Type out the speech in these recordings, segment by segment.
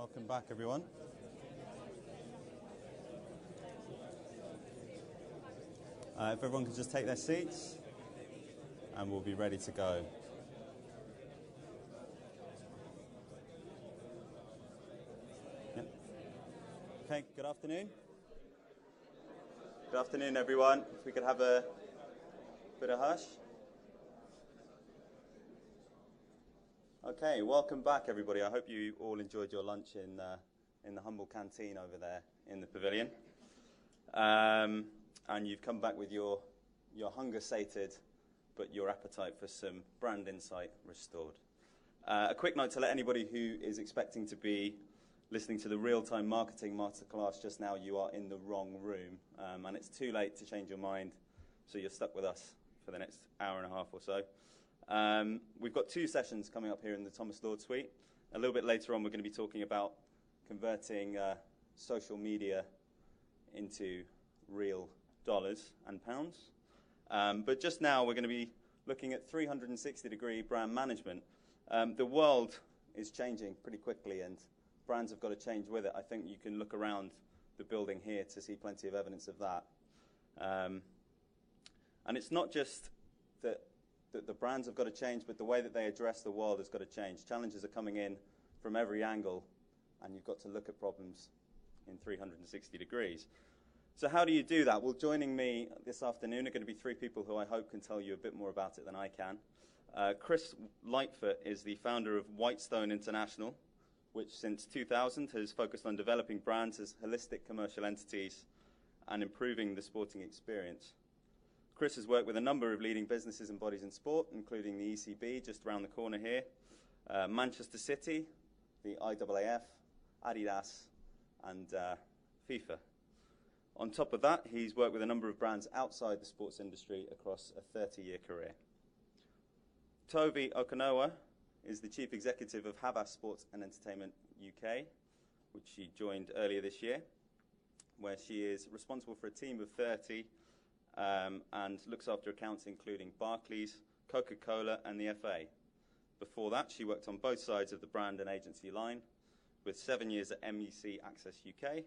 Welcome back, everyone. If everyone could just take their seats, and we'll be ready to go. Yeah. Okay, good afternoon. Good afternoon, everyone. If we could have a bit of hush. Okay, welcome back, everybody. I hope you all enjoyed your lunch in the humble canteen over there in the pavilion. And you've come back with your hunger sated, but your appetite for some brand insight restored. A quick note to let anybody who is expecting to be listening to the real-time marketing masterclass just now, you are in the wrong room, and it's too late to change your mind, so you're stuck with us for the next hour and a half or so. We've got 2 sessions coming up here in the Thomas Lord Suite. A little bit later on, we're going to be talking about converting social media into real dollars and pounds. But just now, we're going to be looking at 360-degree brand management. The world is changing pretty quickly, and brands have got to change with it. I think you can look around the building here to see plenty of evidence of that. And it's not just that the brands have got to change, but the way that they address the world has got to change. Challenges are coming in from every angle, and you've got to look at problems in 360 degrees. So how do you do that? Well, joining me this afternoon are going to be 3 people who I hope can tell you a bit more about it than I can. Chris Lightfoot is the founder of Whitestone International, which since 2000 has focused on developing brands as holistic commercial entities and improving the sporting experience. Chris has worked with a number of leading businesses and bodies in sport, including the ECB, just around the corner here, Manchester City, the IAAF, Adidas, and FIFA. On top of that, he's worked with a number of brands outside the sports industry across a 30-year career. Tove Okunniwa is the Chief Executive of Havas Sports and Entertainment UK, which she joined earlier this year, where she is responsible for a team of 30 and looks after accounts including Barclays, Coca-Cola, and the FA. Before that, she worked on both sides of the brand and agency line, with 7 years at MEC Access UK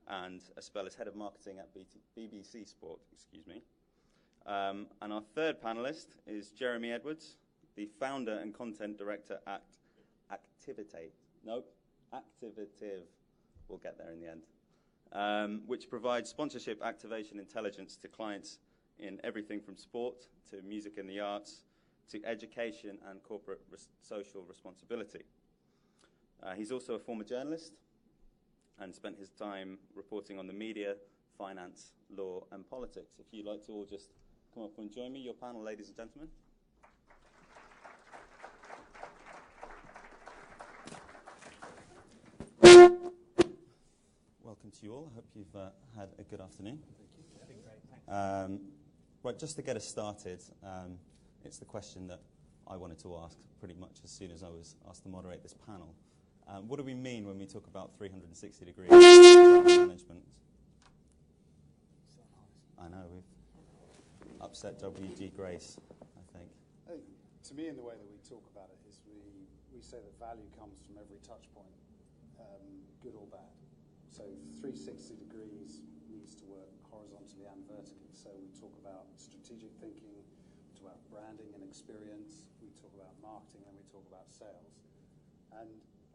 and a spell as head of marketing at BBC Sport. And our third panelist is Jeremy Edwards, the founder and content director at Activative. We'll get there in the end. Which provides sponsorship activation intelligence to clients in everything from sport to music and the arts to education and corporate social responsibility. He's also a former journalist and spent his time reporting on the media, finance, law, and politics. If you'd like to all just come up and join me, your panel, ladies and gentlemen. Welcome to you all. I hope you've had a good afternoon. Thank you. It's been great. Thanks. Right, just to get us started, it's the question that I wanted to ask pretty much as soon as I was asked to moderate this panel. What do we mean when we talk about 360-degree management? I know, we've upset W.G. Grace, I think. To me, in the way that we talk about it, is we say that value comes from every touch point, good or bad. So 360 degrees needs to work horizontally and vertically. So we talk about strategic thinking, we talk about branding and experience, we talk about marketing, and we talk about sales. And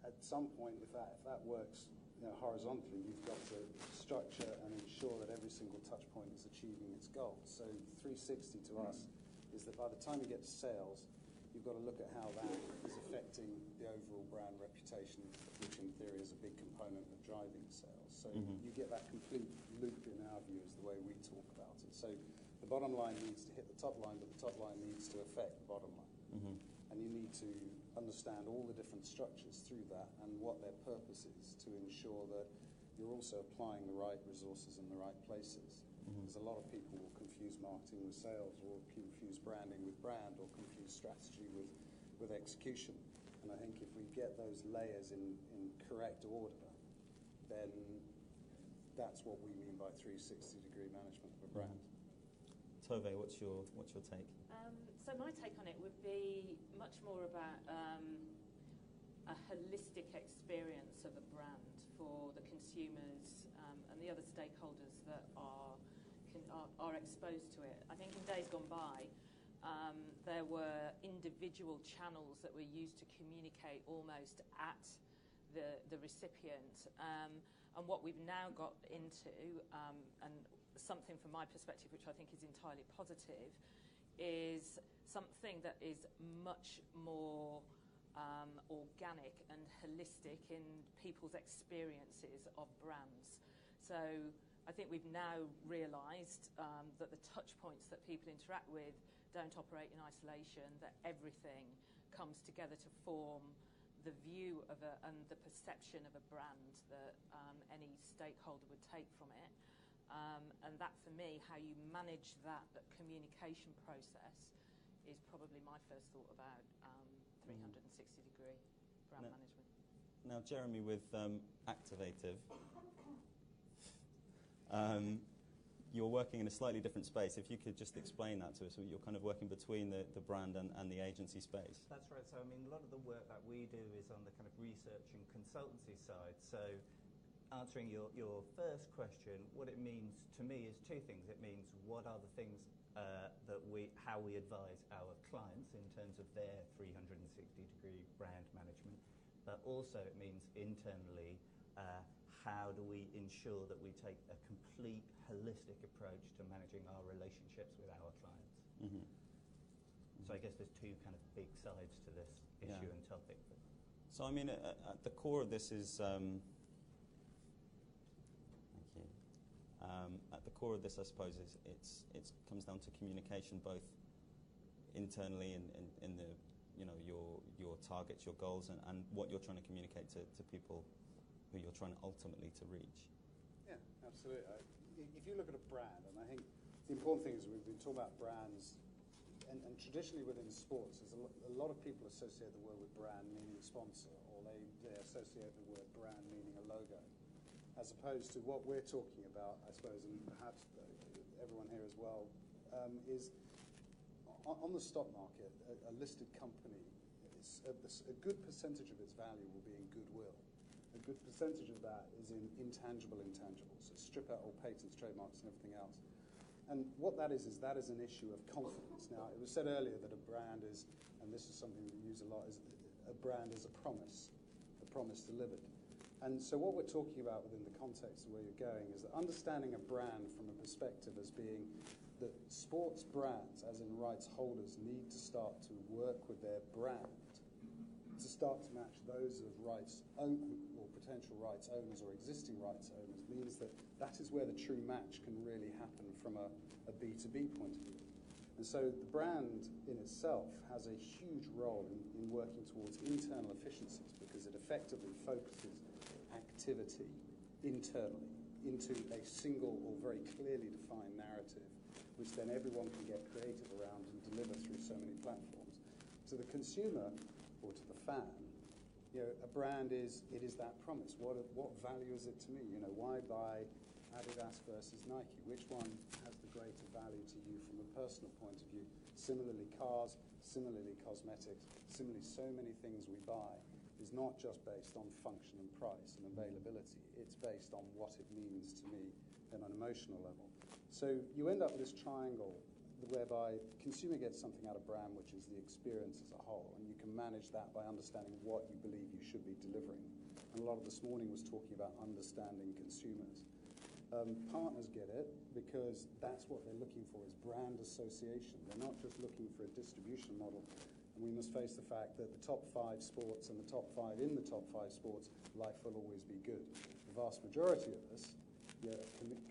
at some point, if that works horizontally, you've got to structure and ensure that every single touch point is achieving its goals. So 360 to us is that by the time you get to sales, you've got to look at how that is affecting the overall brand reputation, which in theory is a big component of driving sales. So you get that complete loop, in our view, is the way we talk about it. So the bottom line needs to hit the top line, but the top line needs to affect the bottom line. And you need to understand all the different structures through that and what their purpose is to ensure that you're also applying the right resources in the right places. Because a lot of people will confuse marketing with sales, or confuse branding with brand, or confuse strategy with execution. And I think if we get those layers in correct order, then that's what we mean by 360-degree management of a brand. Tove, what's your take? So my take on it would be much more about a holistic experience of a brand for the consumers and the other stakeholders that are exposed to it. I think in days gone by, there were individual channels that were used to communicate almost at the recipient. And what we've now got into, and something from my perspective which I think is entirely positive, is something that is much more organic and holistic in people's experiences of brands. So I think we've now realised that the touch points that people interact with don't operate in isolation, that everything comes together to form the view of and the perception of a brand that any stakeholder would take from it. And that, for me, how you manage that communication process is probably my first thought about 360-degree brand management. Now, Jeremy, with Activative, you're working in a slightly different space. If you could just explain that to us, you're kind of working between the brand and the agency space. That's right. So, I mean, a lot of the work that we do is on the kind of research and consultancy side. So, answering your first question, what it means to me is two things. It means what are the things how we advise our clients in terms of their 360-degree brand management, but also it means internally how do we ensure that we take a complete holistic approach to managing our relationships with our clients. Mm-hmm. So I guess there's two kind of big sides to this issue and topic. So I mean, at the core of this is at the core of this, I suppose, it comes down to communication, both internally in the your targets, your goals, and what you're trying to communicate to people who you're trying ultimately to reach. Yeah, absolutely. If you look at a brand, and I think the important thing is we've been talking about brands, and traditionally within sports, there's a lot of people associate the word with brand meaning sponsor, or they associate the word brand meaning a logo, as opposed to what we're talking about, I suppose, and perhaps everyone here as well, is on the stock market, a listed company, a good percentage of its value will be in goodwill. A good percentage of that is in intangibles. So strip out all patents, trademarks, and everything else. And what that is an issue of confidence. Now, it was said earlier that a brand is, and this is something we use a lot, is a brand is a promise delivered. And so what we're talking about within the context of where you're going is that understanding a brand from a perspective as being that sports brands, as in rights holders, need to start to work with their brand to start to match those of rights or potential rights owners or existing rights owners, means that that is where the true match can really happen from a B2B point of view. And so the brand in itself has a huge role in working towards internal efficiencies, because it effectively focuses activity internally into a single or very clearly defined narrative, which then everyone can get creative around and deliver through so many platforms. To the consumer or to the fan, a brand is that promise. What value is it to me? Why buy Adidas versus Nike? Which one has the greater value to you from a personal point of view? Similarly, cars, similarly, cosmetics, similarly, so many things we buy is not just based on function and price and availability. It's based on what it means to me on an emotional level. So you end up with this triangle whereby the consumer gets something out of brand, which is the experience as a whole, and you can manage that by understanding what you believe you should be delivering. And a lot of this morning was talking about understanding consumers. Partners get it because that's what they're looking for, is brand association. They're not just looking for a distribution model. And we must face the fact that the top 5 sports and the top 5 in the top 5 sports, life will always be good. The vast majority of us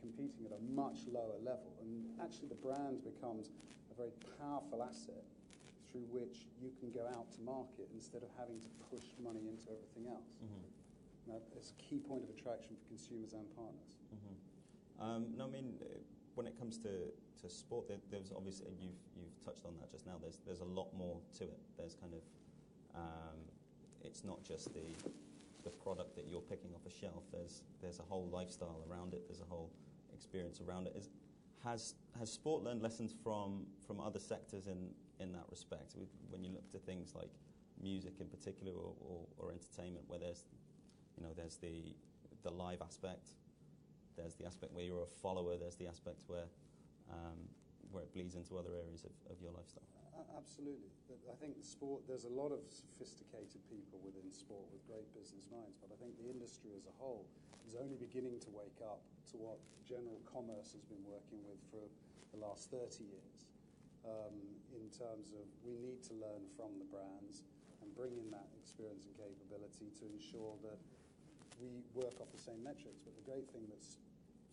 competing at a much lower level. And actually the brand becomes a very powerful asset through which you can go out to market instead of having to push money into everything else. Mm-hmm. Now, it's a key point of attraction for consumers and partners. Mm-hmm. No, I mean, when it comes to sport, there's obviously, you've touched on that just now, there's a lot more to it. There's kind of, it's not just the product that you're picking off a shelf. There's a whole lifestyle around it. There's a whole experience around it. Has sport learned lessons from other sectors in that respect? When you look to things like music in particular or entertainment, where there's the live aspect, there's the aspect where you're a follower, there's the aspect where it bleeds into other areas of your lifestyle. Absolutely. I think sport, there's a lot of sophisticated people within sport with great business minds, but I think the industry as a whole is only beginning to wake up to what general commerce has been working with for the last 30 years, in terms of we need to learn from the brands and bring in that experience and capability to ensure that we work off the same metrics. But the great thing that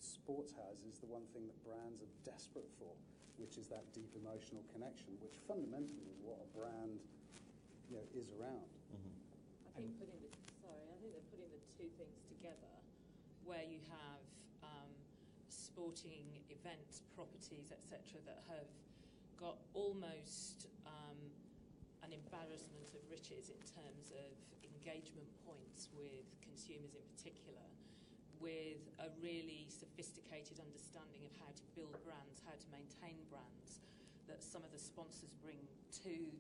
sports has is the one thing that brands are desperate for, which is that deep emotional connection, which fundamentally is what a brand, is around. Mm-hmm. I think they're putting the two things together, where you have sporting events, properties, etc., that have got almost an embarrassment of riches in terms of engagement points with consumers in particular, with a really sophisticated understanding of how to build brands, how to maintain brands, that some of the sponsors bring to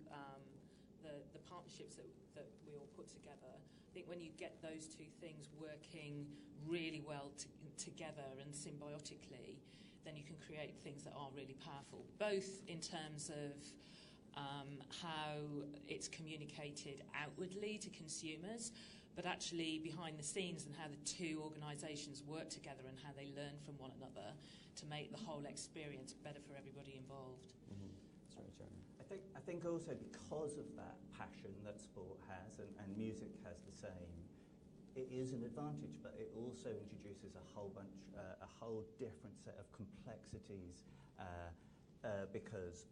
the partnerships that we all put together. I think when you get those two things working really well together and symbiotically, then you can create things that are really powerful, both in terms of how it's communicated outwardly to consumers, but actually behind the scenes, and how the two organisations work together and how they learn from one another to make the whole experience better for everybody involved. Mm-hmm. That's right, Jeremy. I think also because of that passion that sport has, and music has the same, it is an advantage, but it also introduces a whole different set of complexities. Because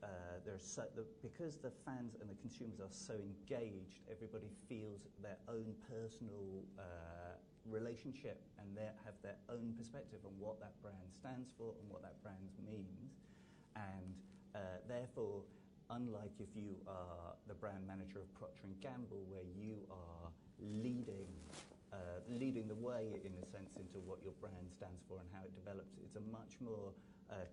because the fans and the consumers are so engaged, everybody feels their own personal relationship and have their own perspective on what that brand stands for and what that brand means. And therefore, unlike if you are the brand manager of Procter & Gamble, where you are leading the way, in a sense, into what your brand stands for and how it develops, it's a much more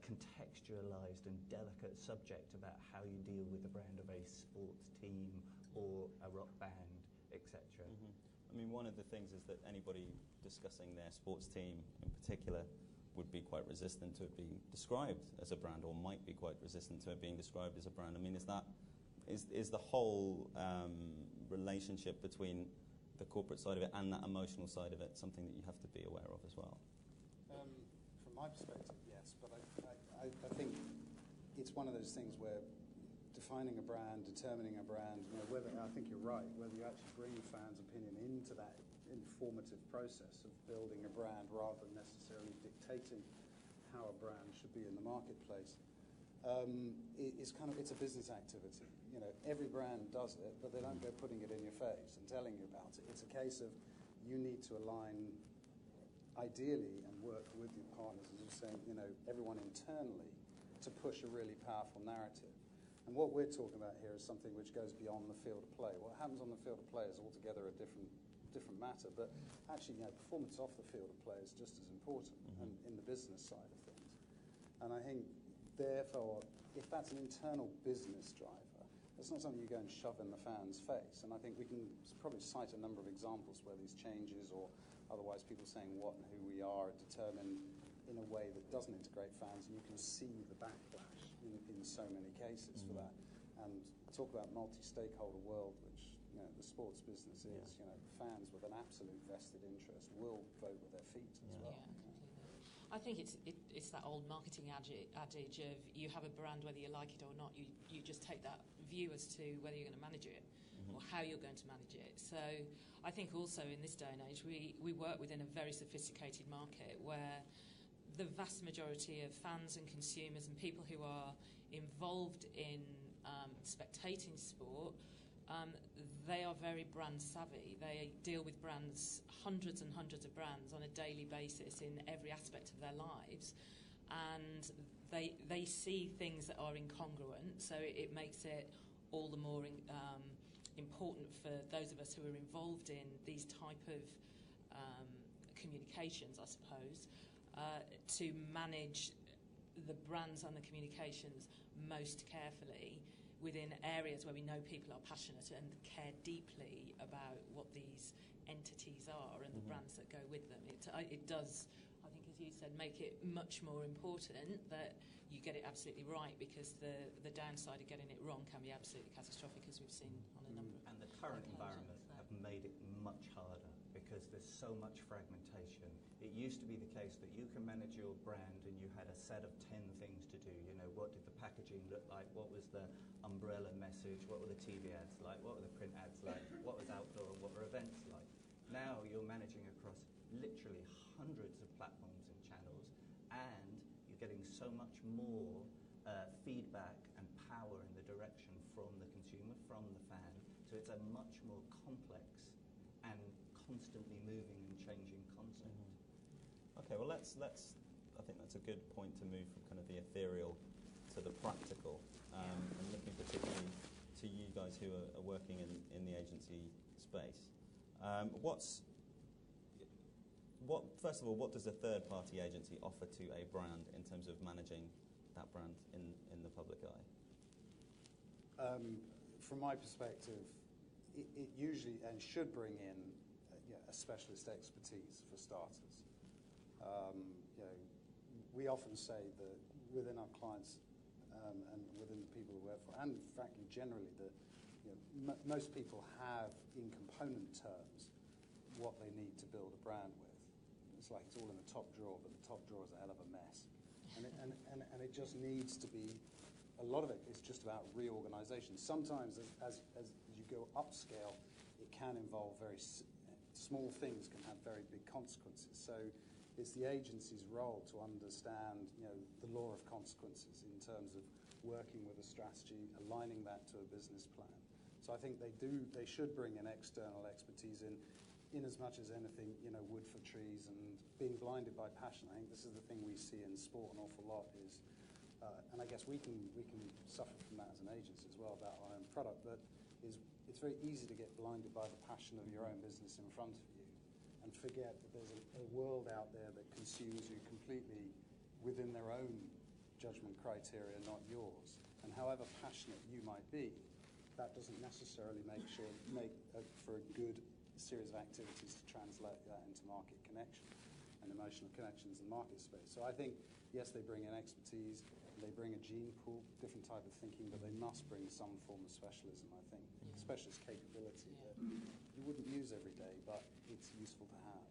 contextualized and delicate subject about how you deal with the brand of a sports team or a rock band, etc. Mm-hmm. I mean, one of the things is that anybody discussing their sports team in particular would be quite resistant to it being described as a brand, or might be quite resistant to it being described as a brand. I mean, is the whole relationship between the corporate side of it and that emotional side of it something that you have to be aware of as well? From my perspective, yes, but I think it's one of those things where defining a brand, determining a brand, I think you're right, whether you actually bring fans' opinion into that informative process of building a brand rather than necessarily dictating how a brand should be in the marketplace, it's a business activity. Every brand does it, but they don't go putting it in your face and telling you about it. It's a case of you need to align ideally and work with your partners, as you're saying, everyone internally, to push a really powerful narrative. And what we're talking about here is something which goes beyond the field of play. What happens on the field of play is altogether a different matter, but actually, performance off the field of play is just as important, and in the business side of things. And I think, therefore, if that's an internal business driver, it's not something you go and shove in the fan's face. And I think we can probably cite a number of examples where these changes, or otherwise people saying what and who we are, determined in a way that doesn't integrate fans, and you can see the backlash in so many cases for that. And talk about multi-stakeholder world, which the sports business is. Fans with an absolute vested interest will vote with their feet as well. I think it's that old marketing adage of you have a brand whether you like it or not. You just take that view as to whether you're going to manage it or how you're going to manage it. So I think also in this day and age we work within a very sophisticated market where the vast majority of fans and consumers and people who are involved in spectating sport, they are very brand savvy. They deal with brands, hundreds and hundreds of brands on a daily basis in every aspect of their lives, and they see things that are incongruent, so it makes it all the more important for those of us who are involved in these type of communications, I suppose, to manage the brands and the communications most carefully, within areas where we know people are passionate and care deeply about what these entities are and the brands that go with them. It does, I think, as you said, make it much more important that you get it absolutely right, because the downside of getting it wrong can be absolutely catastrophic, as we've seen on a number of And the current occasions. environment have made it much harder because there's so much fragmentation. It used to be the case that you can manage your brand and you had a set of 10 things to do. You know, what did the packaging look like? What was the umbrella message? What were the TV ads like? What were the print ads like? What was outdoor? What were events like? Now you're managing across literally hundreds of platforms and channels, and you're getting so much more feedback and power in the direction from the consumer, from the fan. So it's a much more complex and constantly moving and changing concept. Okay, well let's. I think that's a good point to move from kind of the ethereal to the practical. And looking particularly to you guys who are working in the agency space. First of all, what does a third-party agency offer to a brand in terms of managing that brand in the public eye? From my perspective, it usually and should bring in a specialist expertise for starters. We often say that within our clients and within the people we work for, and frankly generally, that most people have in component terms what they need to build a brand with. It's like it's all in the top drawer, but the top drawer is a hell of a mess. And it just needs to be, a lot of it is just about reorganization. Sometimes as you go upscale, it can involve very small things can have very big consequences. So it's the agency's role to understand the law of consequences in terms of working with a strategy, aligning that to a business plan. So I think they should bring in external expertise in as much as anything, wood for trees and being blinded by passion. I think this is the thing we see in sport an awful lot is, and I guess we can suffer from that as an agency as well about our own product, but it's very easy to get blinded by the passion of your own business in front of you and forget that there's a world out there that consumes you completely within their own judgment criteria, not yours. And however passionate you might be, that doesn't necessarily make for a good series of activities to translate that into market connection and emotional connections in the market space. So I think, yes, they bring in expertise, they bring a gene pool, different type of thinking, but they must bring some form of specialism, I think, specialist capability that you wouldn't use every day, but it's useful to have.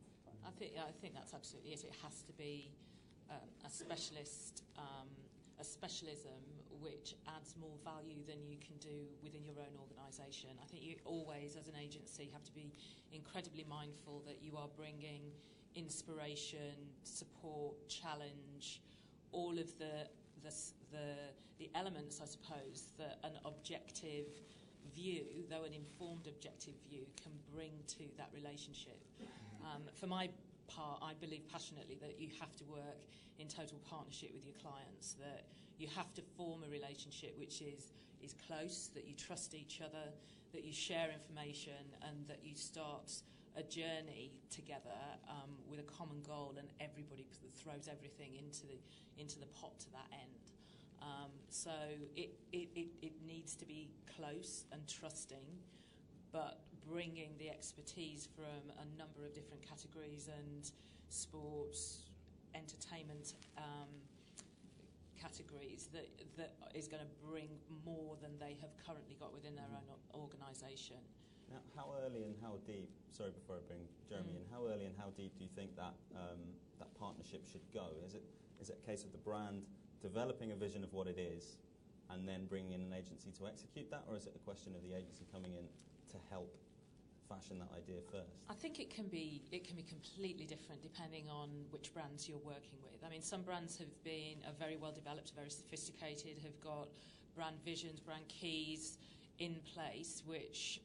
I think that's absolutely it. It has to be a specialist, a specialism which adds more value than you can do within your own organisation. I think you always, as an agency, have to be incredibly mindful that you are bringing inspiration, support, challenge, all of the elements, I suppose, that an objective view, though an informed objective view, can bring to that relationship. For my part, I believe passionately that you have to work in total partnership with your clients, that you have to form a relationship which is close, that you trust each other, that you share information, and that you start a journey together with a common goal, and everybody throws everything into the pot to that end. So it needs to be close and trusting, but bringing the expertise from a number of different categories and sports, entertainment categories that is going to bring more than they have currently got within their own organisation. Now, how early and how deep, sorry before I bring Jeremy in, how early and how deep do you think that partnership should go? Is it a case of the brand developing a vision of what it is and then bringing in an agency to execute that, or is it a question of the agency coming in to help fashion that idea first? I think it can be completely different depending on which brands you're working with. I mean, some brands are very well developed, very sophisticated, have got brand visions, brand keys in place, which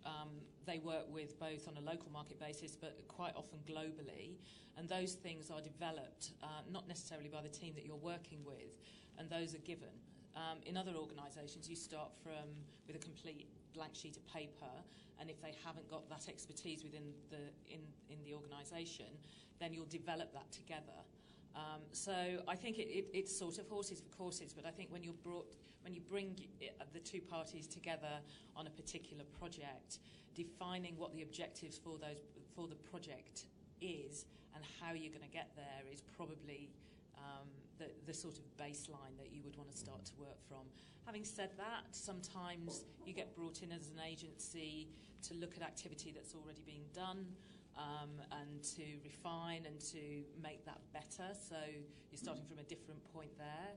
they work with both on a local market basis, but quite often globally. And those things are developed not necessarily by the team that you're working with, and those are given. In other organisations, you start with a complete blank sheet of paper, and if they haven't got that expertise within in the organisation, then you'll develop that together. So I think it's sort of horses for courses, but I think when you bring the two parties together on a particular project, defining what the objectives for the project is and how you're going to get there is probably the sort of baseline that you would want to start to work from. Having said that, sometimes you get brought in as an agency to look at activity that's already being done, and to refine and to make that better. So you're starting from a different point there.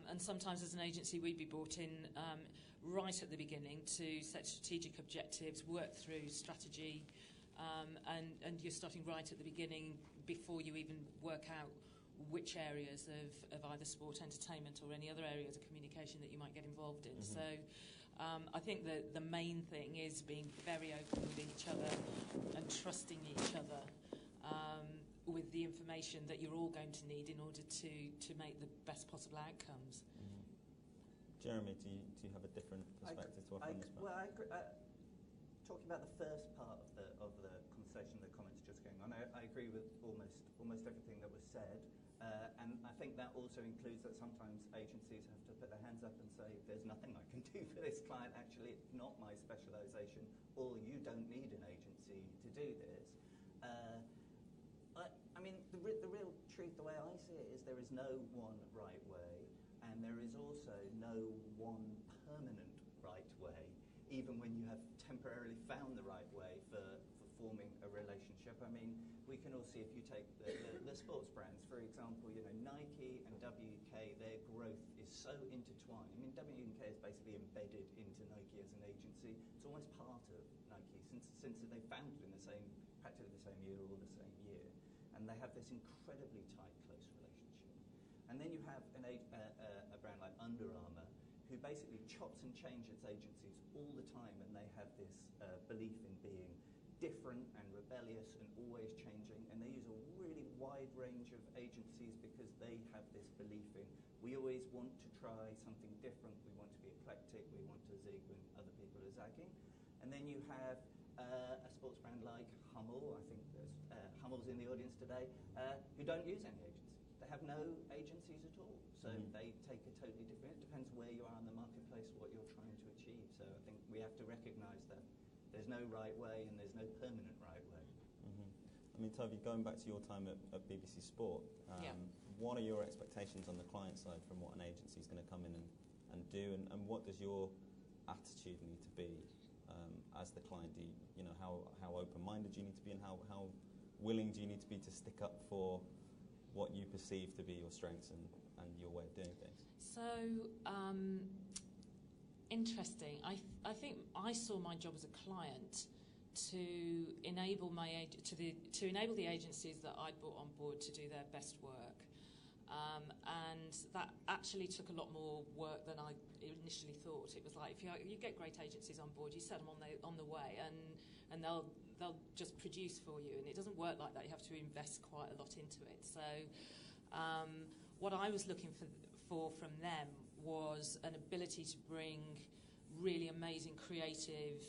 And sometimes as an agency we'd be brought in right at the beginning to set strategic objectives, work through strategy, and you're starting right at the beginning before you even work out which areas of either sport, entertainment or any other areas of communication that you might get involved in. So I think that the main thing is being very open with each other and trusting each other with the information that you're all going to need in order to make the best possible outcomes. Jeremy, do you have a different perspective to offer on this? Well, I agree, talking about the first part of the conversation, the comments just going on, I agree with almost everything that was said. And I think that also includes that sometimes agencies have to put their hands up and say, there's nothing I can do for this client, actually it's not my specialisation, or you don't need an agency to do this. I mean, the real truth, the way I see it, is there is no one right way, and there is also no one permanent right way, even when you have temporarily found the right way for forming a relationship. I mean, we can all see, if you take the sports brands, for example, Nike and WK, their growth is so intertwined. I mean, WK is basically embedded into Nike as an agency. It's almost part of Nike since they founded in practically the same year or the same year. And they have this incredibly tight, close relationship. And then you have a brand like Under Armour, who basically chops and changes agencies all the time, and they have this belief in being different and rebellious and always changing, and they use a really wide range of agencies because they have this belief in, we always want to try something different, we want to be eclectic, we want to zig when other people are zagging. And then you have a sports brand like Hummel, I think there's Hummel's in the audience today, who don't use any agencies. They have no agencies at all, so they take a totally different, it depends where you are in the marketplace, what you're trying to achieve. So I think we have to recognise that there's no right way and there's no permanent right way. I mean, Tove, going back to your time at BBC Sport, what are your expectations on the client side from what an agency is going to come in and do, and what does your attitude need to be as the client? How open-minded do you need to be, and how willing do you need to be to stick up for what you perceive to be your strengths and your way of doing things? So, interesting. I think I saw my job as a client to enable the agencies that I'd brought on board to do their best work, and that actually took a lot more work than I initially thought. It was like, if you get great agencies on board, you set them on the way, and they'll just produce for you, and it doesn't work like that. You have to invest quite a lot into it. So what I was looking for from them was an ability to bring really amazing creative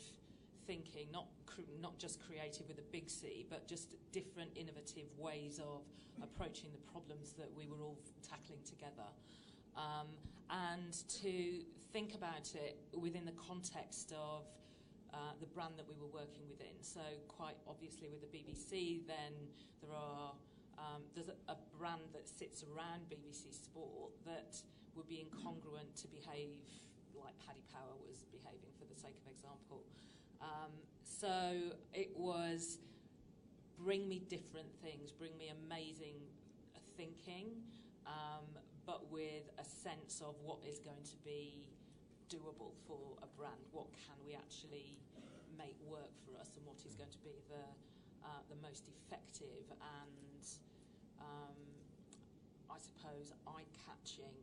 thinking, not just creative with a big C, but just different innovative ways of approaching the problems that we were all tackling together, and to think about it within the context of the brand that we were working within. So quite obviously with the BBC, then there's a brand that sits around BBC Sport that would be incongruent to behave like Paddy Power was behaving, for the sake of example. So it was bring me different things, bring me amazing thinking, but with a sense of what is going to be doable for a brand. What can we actually make work for us, and what is going to be the most effective and I suppose eye-catching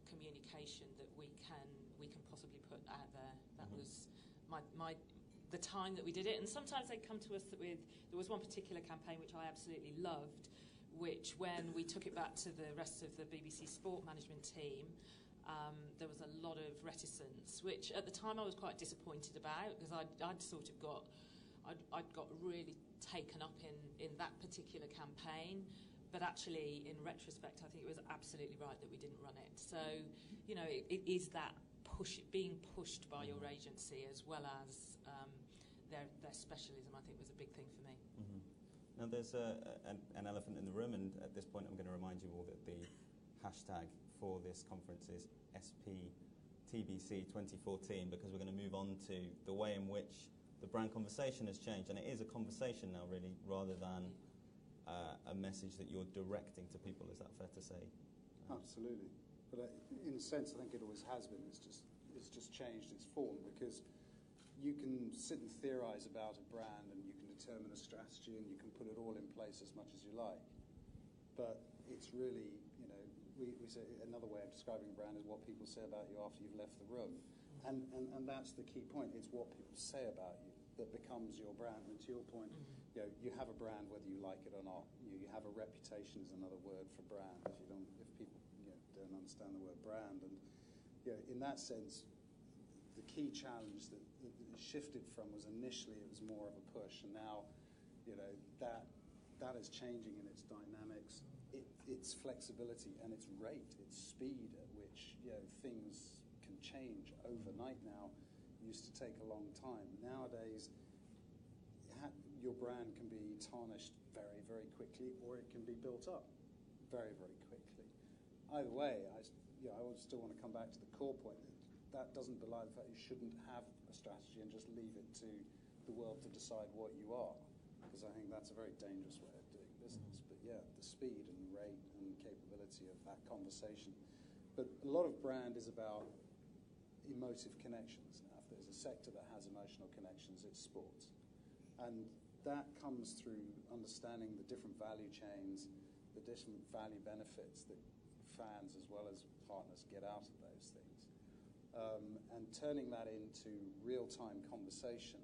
communication that we can possibly put out there. That was the time that we did it. And sometimes they come to us there was one particular campaign which I absolutely loved, which when we took it back to the rest of the BBC Sport management team, there was a lot of reticence, which at the time I was quite disappointed about, because I'd sort of got really taken up in that particular campaign. but actually, in retrospect, I think it was absolutely right that we didn't run it. So, you know, it is that being pushed by your agency as well as their specialism, I think, was a big thing for me. Mm-hmm. Now, there's an elephant in the room, and at this point I'm going to remind you all that the hashtag for this conference is SPTBC 2014, because we're going to move on to the way in which the brand conversation has changed, and it is a conversation now, really, rather than a message that you're directing to people. Is that fair to say? Absolutely. But in a sense, I think it always has been. It's just changed its form, because you can sit and theorize about a brand, and you can determine a strategy, and you can put it all in place as much as you like. But it's really, you know, we say another way of describing a brand is what people say about you after you've left the room. And that's the key point. It's what people say about you that becomes your brand. And to your point, you know, you have a brand whether you like it or not. You have a reputation is another word for brand. If people don't understand the word brand, and you know, in that sense, the key challenge that it shifted from was initially it was more of a push, and now, you know, that is changing in its dynamics, its flexibility and its rate, its speed at which, you know, things can change overnight now. It used to take a long time. Nowadays, your brand can be tarnished very, very quickly, or it can be built up very, very quickly. Either way, I still want to come back to the core point. That doesn't belie the fact you shouldn't have a strategy and just leave it to the world to decide what you are, because I think that's a very dangerous way of doing business. But yeah, the speed and rate and capability of that conversation. But a lot of brand is about emotive connections. Now, if there's a sector that has emotional connections, it's sports. And that comes through understanding the different value chains, the different value benefits that fans as well as partners get out of those things. And turning that into real-time conversation,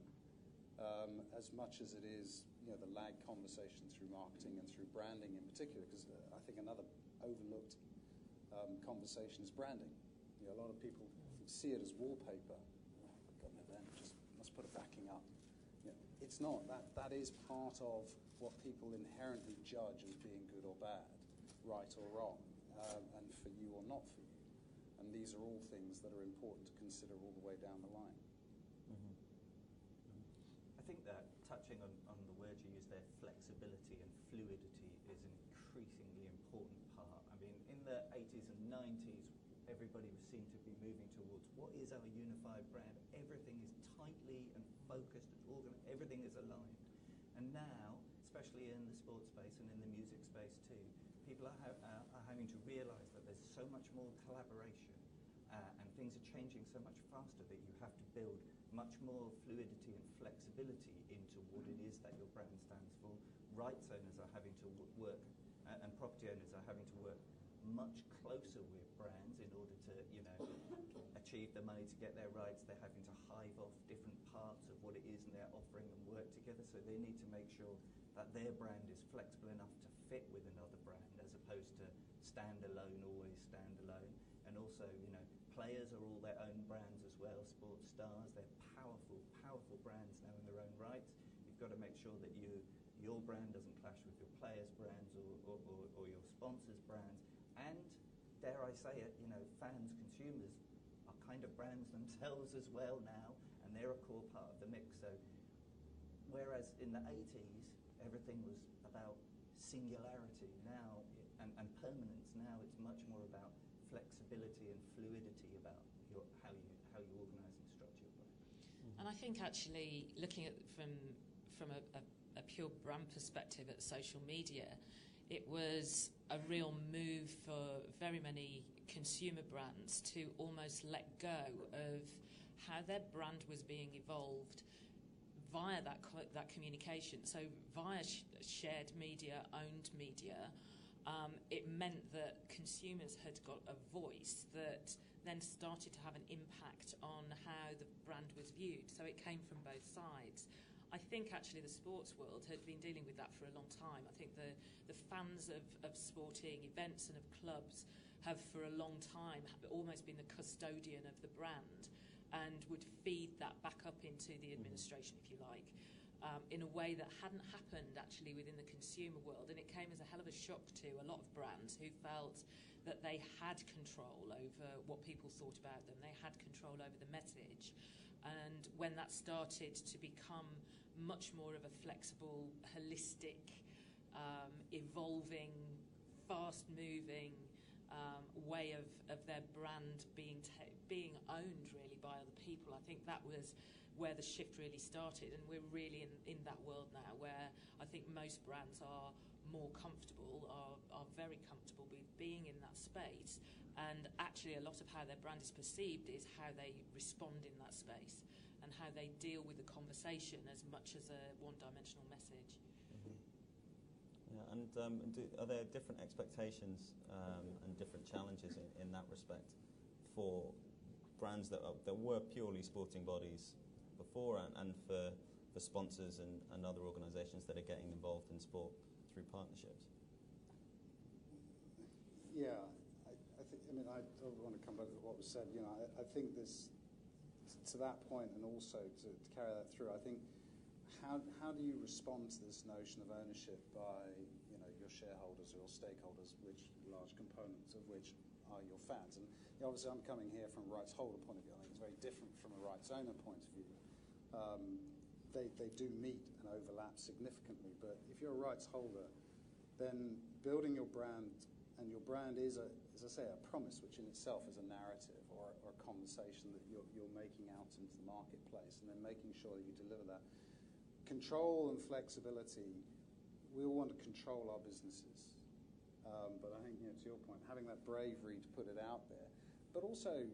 as much as it is, you know, the lag conversation through marketing and through branding in particular, because I think another overlooked conversation is branding. You know, a lot of people see it as wallpaper. Oh, got an event, just must put a backing up. You know, it's not. That is part of what people inherently judge as being good or bad, right or wrong, and for you or not for you. And these are all things that are important to consider all the way down the line. Mm-hmm. I think that touching on the word you used there, flexibility and fluidity, is an increasingly important part. I mean, in the 80s and 90s, everybody was seen to be moving towards what is our unified brand. Everything is tightly and focused and organized. Everything is aligned. And now, especially in the sports space and in the music space too, people are having to realise that there's so much more collaboration and things are changing so much faster that you have to build much more fluidity and flexibility into what it is that your brand stands for. Rights owners are having to work and property owners are having to work much closer with brands in order to, you know, achieve the money to get their rights. They're having to hive off different parts of what it is and they're offering and work together, so they need to make sure that their brand is flexible enough to fit with another brand as opposed to stand alone, always stand alone. And also, you know, players are all their own brands as well, sports stars. They're powerful, powerful brands now in their own rights. You've got to make sure that your brand doesn't clash with your players' brands or your sponsors' brands. And, dare I say it, you know, fans, consumers are kind of brands themselves as well now, and they're a core part of the mix. So, whereas in the 80s, everything was about singularity now and permanence, now it's much more about flexibility and fluidity about how you organise and structure your brand. And I think actually looking at from a pure brand perspective at social media, it was a real move for very many consumer brands to almost let go of how their brand was being evolved via that communication. So via shared media, owned media, it meant that consumers had got a voice that then started to have an impact on how the brand was viewed. So it came from both sides. I think actually the sports world had been dealing with that for a long time. I think the fans of sporting events and of clubs have for a long time almost been the custodian of the brand and would feed that back up into the administration, if you like. in a way that hadn't happened actually within the consumer world, and it came as a hell of a shock to a lot of brands who felt that they had control over what people thought about them, they had control over the message. And when that started to become much more of a flexible, holistic, evolving, fast-moving way of their brand being owned really by other people, I think that was where the shift really started, and we're really in that world now where I think most brands are more comfortable, are very comfortable with being in that space, and actually a lot of how their brand is perceived is how they respond in that space and how they deal with the conversation as much as a one-dimensional message. Mm-hmm. Yeah, and are there different expectations and different challenges in that respect for brands that were purely sporting bodies before, and for sponsors and other organisations that are getting involved in sport through partnerships? Yeah, I want to come back to what was said. I think this, to that point, and also to carry that through, I think how do you respond to this notion of ownership by your shareholders or your stakeholders, which large components of which are your fans? And obviously I'm coming here from a rights holder point of view. I think it's very different from a rights owner point of view. They do meet and overlap significantly, but if you're a rights holder, then building your brand, and your brand is, as I say, a promise, which in itself is a narrative or a conversation that you're making out into the marketplace, and then making sure that you deliver that. Control and flexibility, we all want to control our businesses, but I think, to your point, having that bravery to put it out there, but also,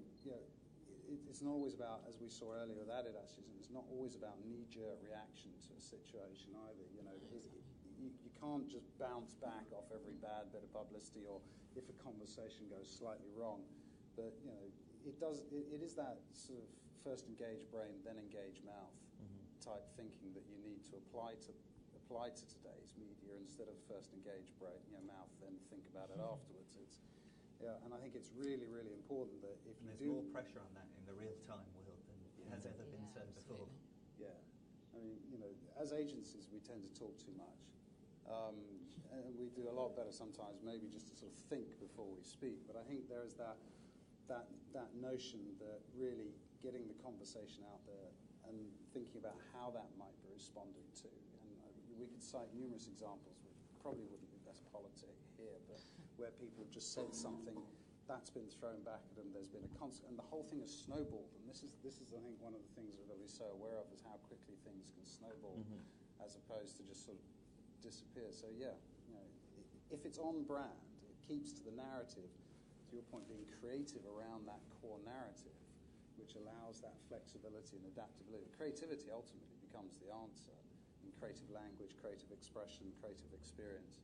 it's not always about, as we saw earlier with Adidas, it's not always about knee-jerk reaction to a situation either. You can't just bounce back off every bad bit of publicity, or if a conversation goes slightly wrong. But it is that sort of first engage brain, then engage mouth type thinking that you need to apply to today's media, instead of first engage brain, mouth, then think about it afterwards. And I think it's really, really important that if you there's more pressure on that in the real-time world than has ever been said before. Yeah, I mean, as agencies, we tend to talk too much, and we do a lot better sometimes, maybe just to sort of think before we speak. But I think there is that notion that really getting the conversation out there and thinking about how that might be responded to, and we could cite numerous examples, which probably wouldn't be best politic here, but where people have just said something that's been thrown back at them, there's been a constant, and the whole thing has snowballed. And this is I think one of the things we've got to be so aware of, is how quickly things can snowball, as opposed to just sort of disappear. So if it's on brand, it keeps to the narrative, to your point, being creative around that core narrative, which allows that flexibility and adaptability. Creativity ultimately becomes the answer in creative language, creative expression, creative experience,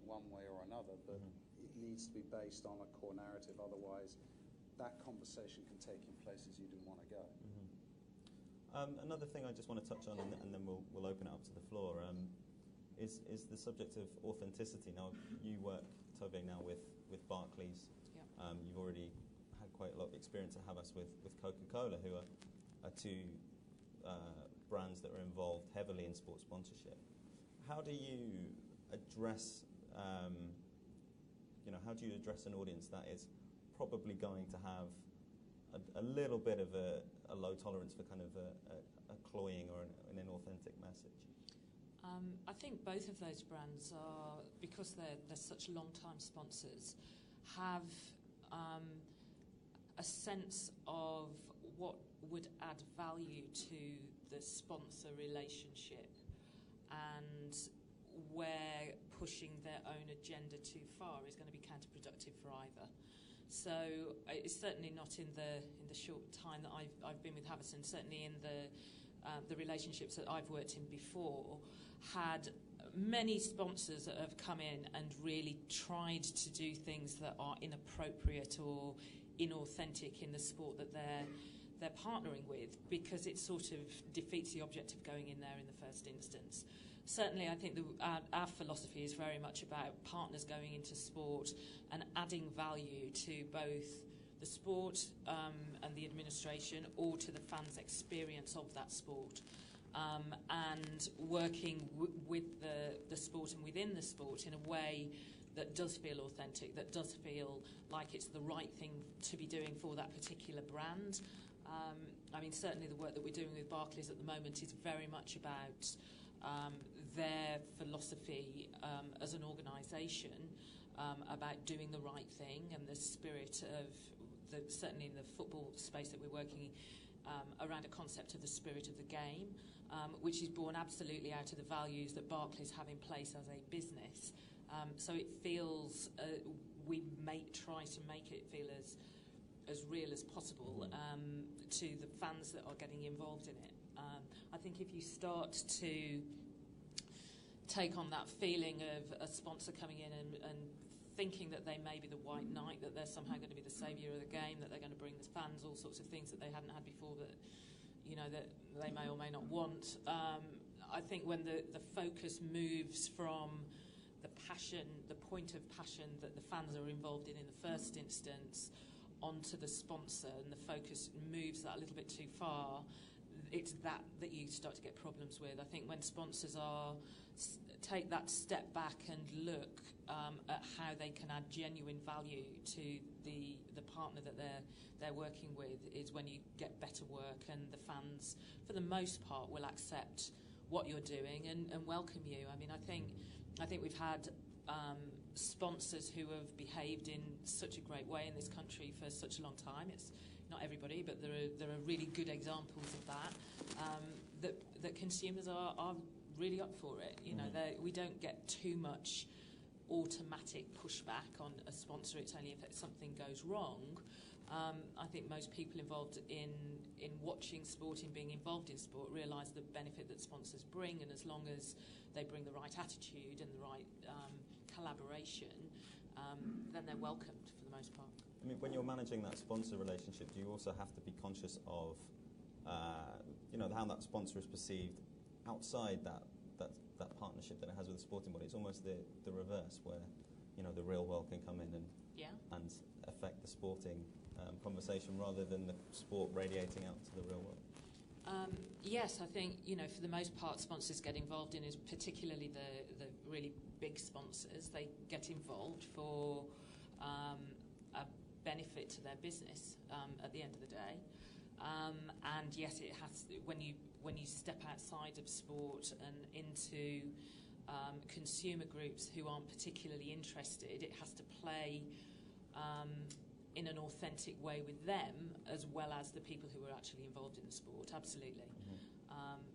one way or another, but it needs to be based on a core narrative. Otherwise, that conversation can take you places you didn't want to go. Another thing I just want to touch on, and then we'll open it up to the floor, is the subject of authenticity. Now, you work, Tove, now with Barclays. Yep. You've already had quite a lot of experience at Havas with Coca-Cola, who are two brands that are involved heavily in sports sponsorship. How do you address an audience that is probably going to have a little bit of a low tolerance for kind of a cloying or an inauthentic message? I think both of those brands are, because they're such long-time sponsors, have a sense of what would add value to the sponsor relationship, and where pushing their own agenda too far is going to be counterproductive for either. So it's certainly not in the short time that I've been with Havas, and certainly in the relationships that I've worked in before, had many sponsors that have come in and really tried to do things that are inappropriate or inauthentic in the sport that they're partnering with, because it sort of defeats the object of going in there in the first instance. Certainly, I think our philosophy is very much about partners going into sport and adding value to both the sport and the administration, or to the fans' experience of that sport. and working with the sport and within the sport in a way that does feel authentic, that does feel like it's the right thing to be doing for that particular brand. I mean, certainly the work that we're doing with Barclays at the moment is very much about their philosophy as an organisation, about doing the right thing, and the spirit of, certainly in the football space that we're working around a concept of the spirit of the game, which is born absolutely out of the values that Barclays have in place as a business. So it feels, we try to make it feel as real as possible to the fans that are getting involved in it. I think if you start to take on that feeling of a sponsor coming in and thinking that they may be the white knight, that they're somehow going to be the saviour of the game, that they're going to bring the fans all sorts of things that they hadn't had before, that that they may or may not want. I think when the focus moves from the passion, the point of passion that the fans are involved in the first instance, onto the sponsor, and the focus moves that a little bit too far, it's that you start to get problems with. I think when sponsors take that step back and look at how they can add genuine value to the partner that they're working with, is when you get better work, and the fans, for the most part, will accept what you're doing and welcome you. I mean, I think we've had sponsors who have behaved in such a great way in this country for such a long time. It's not everybody, but there are really good examples of that, that consumers are really up for it. We don't get too much automatic pushback on a sponsor. It's only if something goes wrong. I think most people involved in watching sport, in being involved in sport, realise the benefit that sponsors bring, and as long as they bring the right attitude and the right collaboration, then they're welcomed for the most part. I mean, when you're managing that sponsor relationship, do you also have to be conscious of, how that sponsor is perceived outside that partnership that it has with the sporting body? It's almost the reverse, where the real world can come in and affect the sporting conversation rather than the sport radiating out to the real world. Yes, I think for the most part, sponsors get involved in is particularly the really big sponsors. They get involved for a benefit to their business at the end of the day. And yes, it has. When you step outside of sport and into consumer groups who aren't particularly interested, it has to play in an authentic way with them, as well as the people who are actually involved in the sport. Absolutely.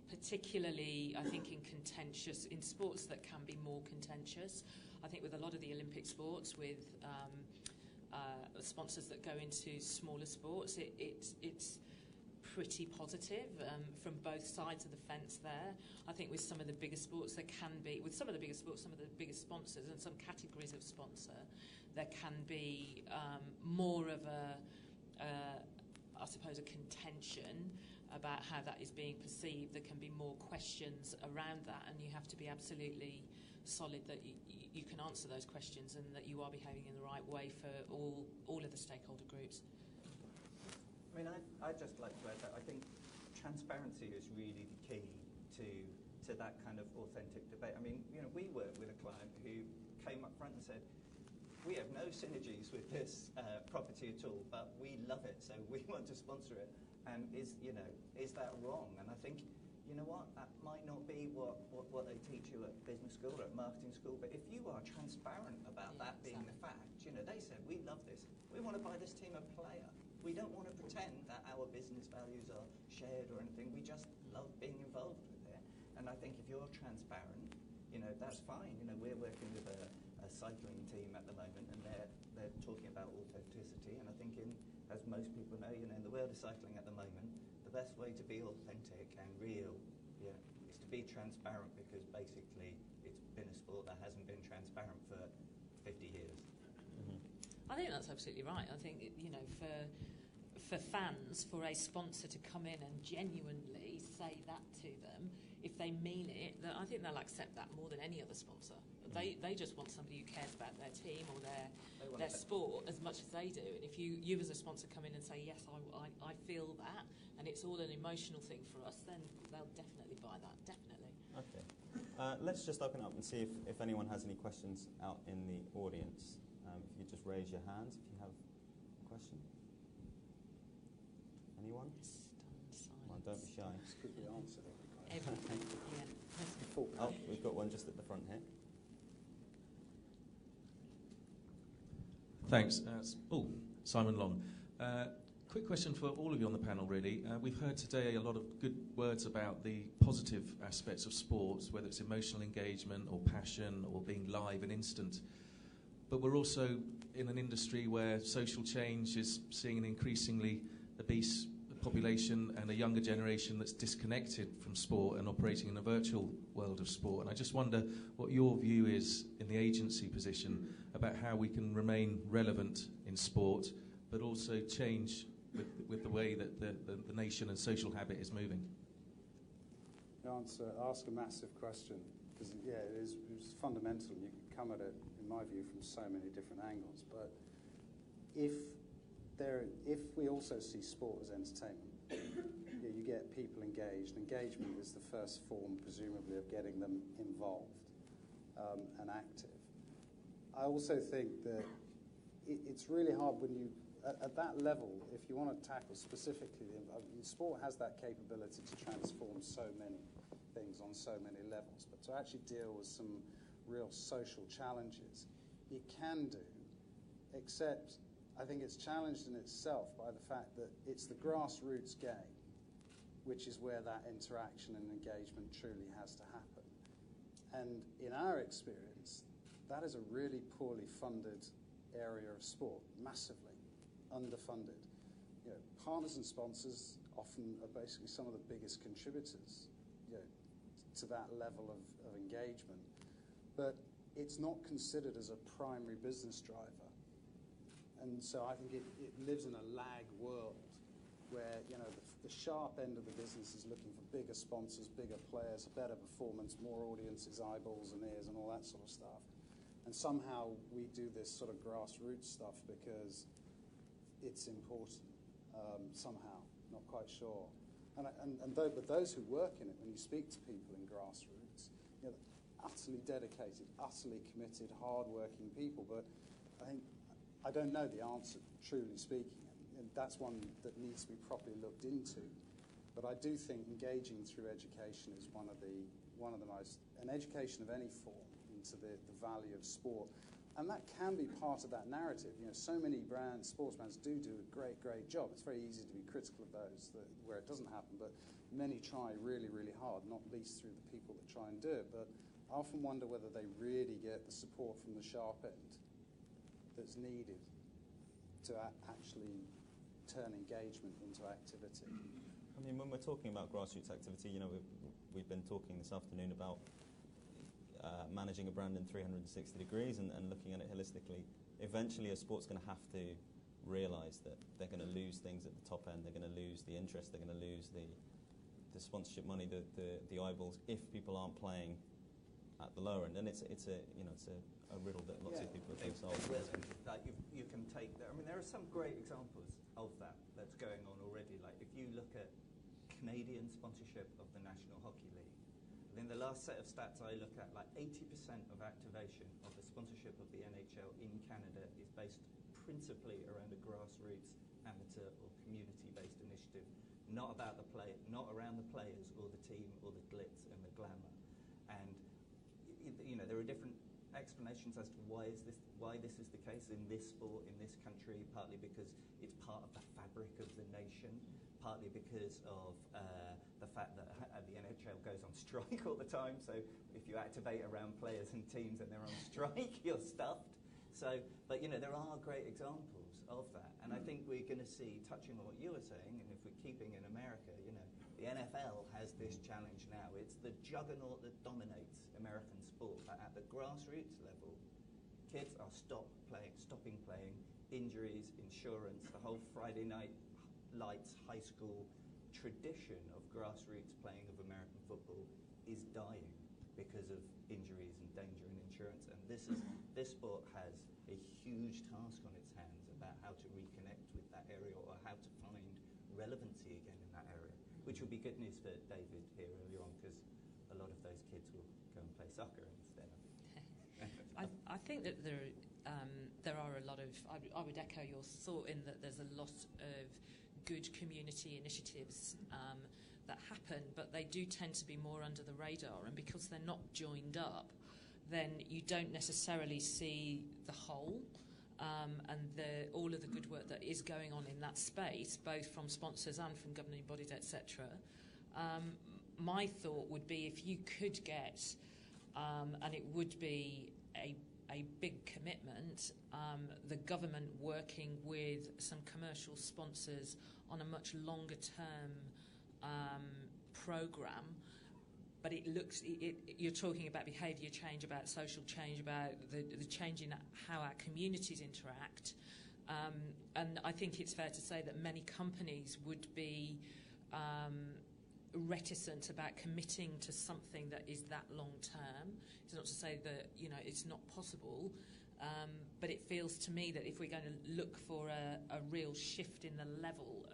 Particularly, I think in sports that can be more contentious. I think with a lot of the Olympic sports, with sponsors that go into smaller sports, it's pretty positive from both sides of the fence there. I think with some of the bigger sports, some of the biggest sponsors and some categories of sponsor, there can be more of a contention about how that is being perceived. There can be more questions around that, and you have to be absolutely solid that you can answer those questions and that you are behaving in the right way for all of the stakeholder groups. I mean, I'd just like to add that I think transparency is really the key to that kind of authentic debate. I mean, we worked with a client who came up front and said, we have no synergies with this property at all, but we love it, so we want to sponsor it. And is that wrong? And I think, that might not be what they teach you at business school or at marketing school, but if you are transparent about that being the fact, they said, we love this, we want to buy this team a player. We don't want to pretend that our business values are shared or anything, we just love being involved with it. And I think if you're transparent, that's fine. We're working with a cycling team at the moment, and they're talking about authenticity, and I think as most people know, in the world of cycling at the moment, the best way to be authentic and real, is to be transparent, because basically it's been a sport that hasn't been transparent for 50 years. I think that's absolutely right. I think for fans, for a sponsor to come in and genuinely say that to them if they mean it, I think they'll accept that more than any other sponsor. They just want somebody who cares about their team or their sport as much as they do. And if you as a sponsor come in and say, yes, I feel that, and it's all an emotional thing for us, then they'll definitely buy that, definitely. Okay. Let's just open up and see if anyone has any questions out in the audience. If you just raise your hands if you have a question. Anyone? Come on, don't be shy. This could be answered. Everything, yeah. Oh, we've got one just at the front here. Thanks. Simon Long. Quick question for all of you on the panel, really. We've heard today a lot of good words about the positive aspects of sports, whether it's emotional engagement or passion or being live and instant. But we're also in an industry where social change is seeing an increasingly obese population and a younger generation that's disconnected from sport and operating in a virtual world of sport. And I just wonder what your view is in the agency position about how we can remain relevant in sport, but also change with the way that the nation and social habit is moving. Ask a massive question, because it's fundamental. You can come at it, in my view, from so many different angles. But if we also see sport as entertainment, you get people engaged. Engagement is the first form, presumably, of getting them involved and active. I also think that it's really hard when you, at that level, if you want to tackle specifically, sport has that capability to transform so many things on so many levels, but to actually deal with some real social challenges, it can do, except I think it's challenged in itself by the fact that it's the grassroots game, which is where that interaction and engagement truly has to happen. And in our experience, that is a really poorly funded area of sport, massively underfunded. Partners and sponsors often are basically some of the biggest contributors to that level of engagement. But it's not considered as a primary business driver. And so I think it lives in a lag world where the sharp end of the business is looking for bigger sponsors, bigger players, better performance, more audiences, eyeballs and ears and all that sort of stuff. And somehow we do this sort of grassroots stuff because it's important somehow, not quite sure. But those who work in it, when you speak to people in grassroots, utterly dedicated, utterly committed, hard-working people. But I don't know the answer, truly speaking. And that's one that needs to be properly looked into. But I do think engaging through education is one of the most, an education of any form into the value of sport. And that can be part of that narrative. So many sports brands do a great job. It's very easy to be critical of those where it doesn't happen, but many try really, really hard, not least through the people that try and do it. But I often wonder whether they really get the support from the sharp end that's needed to actually turn engagement into activity. I mean, when we're talking about grassroots activity, we've been talking this afternoon about managing a brand in 360 degrees and looking at it holistically. Eventually, a sport's going to have to realise that they're going to lose things at the top end. They're going to lose the interest. They're going to lose the sponsorship money, the eyeballs, if people aren't playing at the lower end. And it's a riddle that lots of people have solved. You can take that. I mean, there are some great examples of that's going on already. Like if you look at Canadian sponsorship of the National Hockey League, in the last set of stats I look at, like 80% of activation of the sponsorship of the NHL in Canada is based principally around a grassroots, amateur or community-based initiative, not about the play, not around the players or the team or the glitz and the glamour. And there are different explanations as to why this is the case in this sport, in this country, partly because it's part of the fabric of the nation, partly because of the fact that the NHL goes on strike all the time, so if you activate around players and teams and they're on strike, you're stuffed. So, but there are great examples of that, and I think we're going to see, touching on what you were saying, and if we're keeping in America, the NFL has this challenge now. It's the juggernaut that dominates American sport, but at the grassroots level, kids are stopping playing, injuries, insurance, the whole Friday night lights high school tradition of grassroots playing of American football is dying because of injuries and danger and insurance. And this sport has a huge task on its hands about how to reconnect with that area or how to find relevancy again in that area, which will be good news for David here earlier on, because a lot of those kids will go and play soccer instead. I think that there are a lot of, I would echo your thought in that there's a lot of good community initiatives that happen, but they do tend to be more under the radar, and because they're not joined up, then you don't necessarily see the whole and all of the good work that is going on in that space, both from sponsors and from governing bodies, etc. My thought would be if you could get, and it would be a big commitment, the government working with some commercial sponsors on a much longer term programme. But you're talking about behaviour change, about social change, about the change in how our communities interact. And I think it's fair to say that many companies would be reticent about committing to something that is that long term. It's not to say that it's not possible, but it feels to me that if we're going to look for a real shift in the level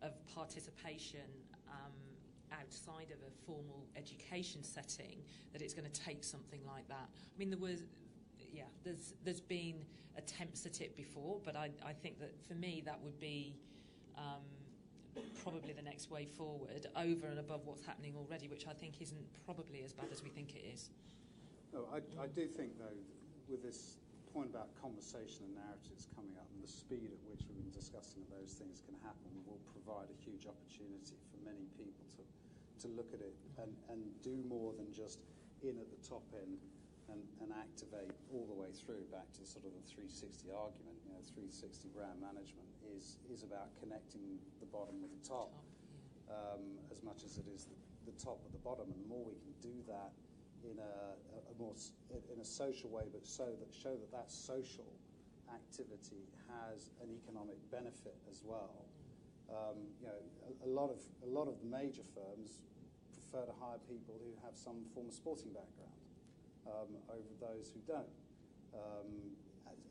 of participation outside of a formal education setting, that it's going to take something like that. I mean, there's been attempts at it before, but I think that for me that would be probably the next way forward, over and above what's happening already, which I think isn't probably as bad as we think it is. No, I do think, though, with this point about conversation and narratives coming up and the speed at which we've been discussing those things can happen will provide a huge opportunity for many people to look at it and do more than just in at the top end and activate all the way through back to sort of the 360 argument. 360 brand management is about connecting the bottom with the top, as much as it is the top with the bottom. And the more we can do that in a social way, but show that social activity has an economic benefit as well. A lot of the major firms prefer to hire people who have some form of sporting background over those who don't,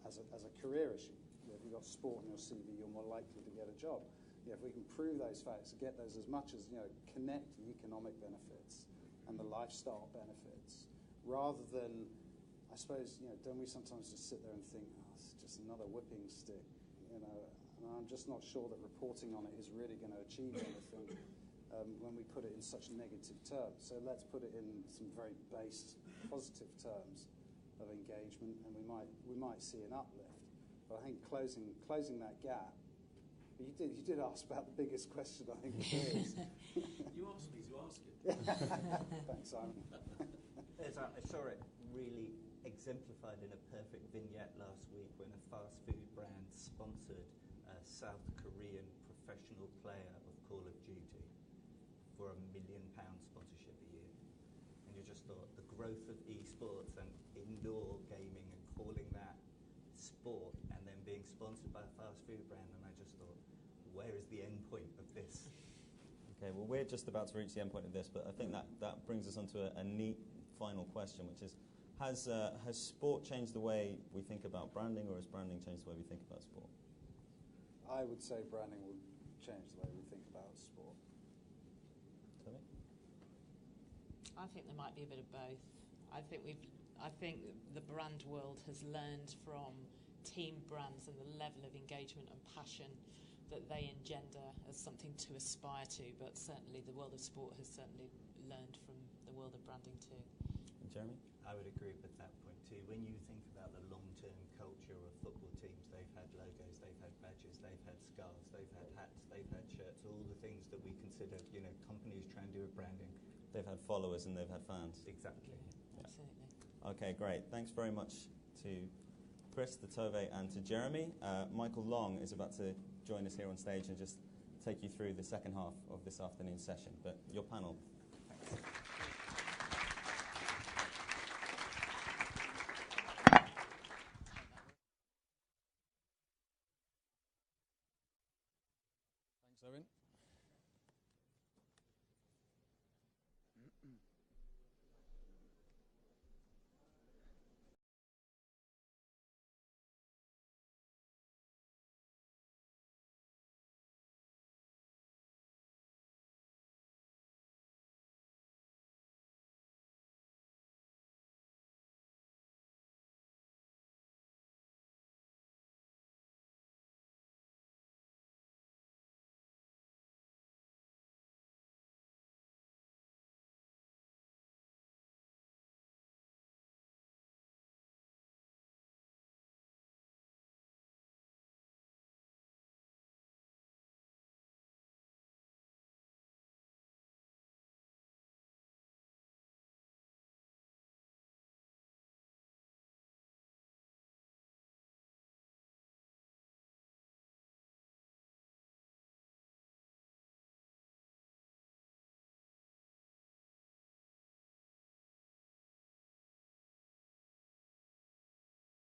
as a career issue. If you've got sport on your CV, you're more likely to get a job. If we can prove those facts, get those as much as connect the economic benefits and the lifestyle benefits, rather than, I suppose, don't we sometimes just sit there and think, it's just another whipping stick, and I'm just not sure that reporting on it is really going to achieve anything when we put it in such negative terms. So let's put it in some very base, positive terms of engagement, and we might see an uplift. But I think closing that gap. You did ask about the biggest question, I think there is. You asked me to ask it. Thanks, Simon. I saw it really exemplified in a perfect vignette last week when a fast food brand sponsored a South Korean professional player of Call of Duty for £1 million sponsorship a year. And you just thought the growth of esports and indoor gaming and calling that sport and then being sponsored by a fast food brand, and I just thought, where is the end point of this? Okay, well, we're just about to reach the end point of this, but I think that brings us on to a neat final question, which is, has sport changed the way we think about branding, or has branding changed the way we think about sport? I would say branding will change the way we think about sport. Tove? I think there might be a bit of both. I think the brand world has learned from team brands and the level of engagement and passion that they engender as something to aspire to, but certainly the world of sport has certainly learned from the world of branding too. Jeremy? I would agree with that point too. When you think about the long-term culture of football teams, they've had logos, they've had badges, they've had scarves, they've had hats, they've had shirts, all the things that we consider, companies try and do with branding. They've had followers and they've had fans. Exactly. Yeah. Absolutely. Okay, great. Thanks very much to Chris, to Tove, and to Jeremy. Michael Long is about to join us here on stage and just take you through the second half of this afternoon's session. But your panel. Thanks.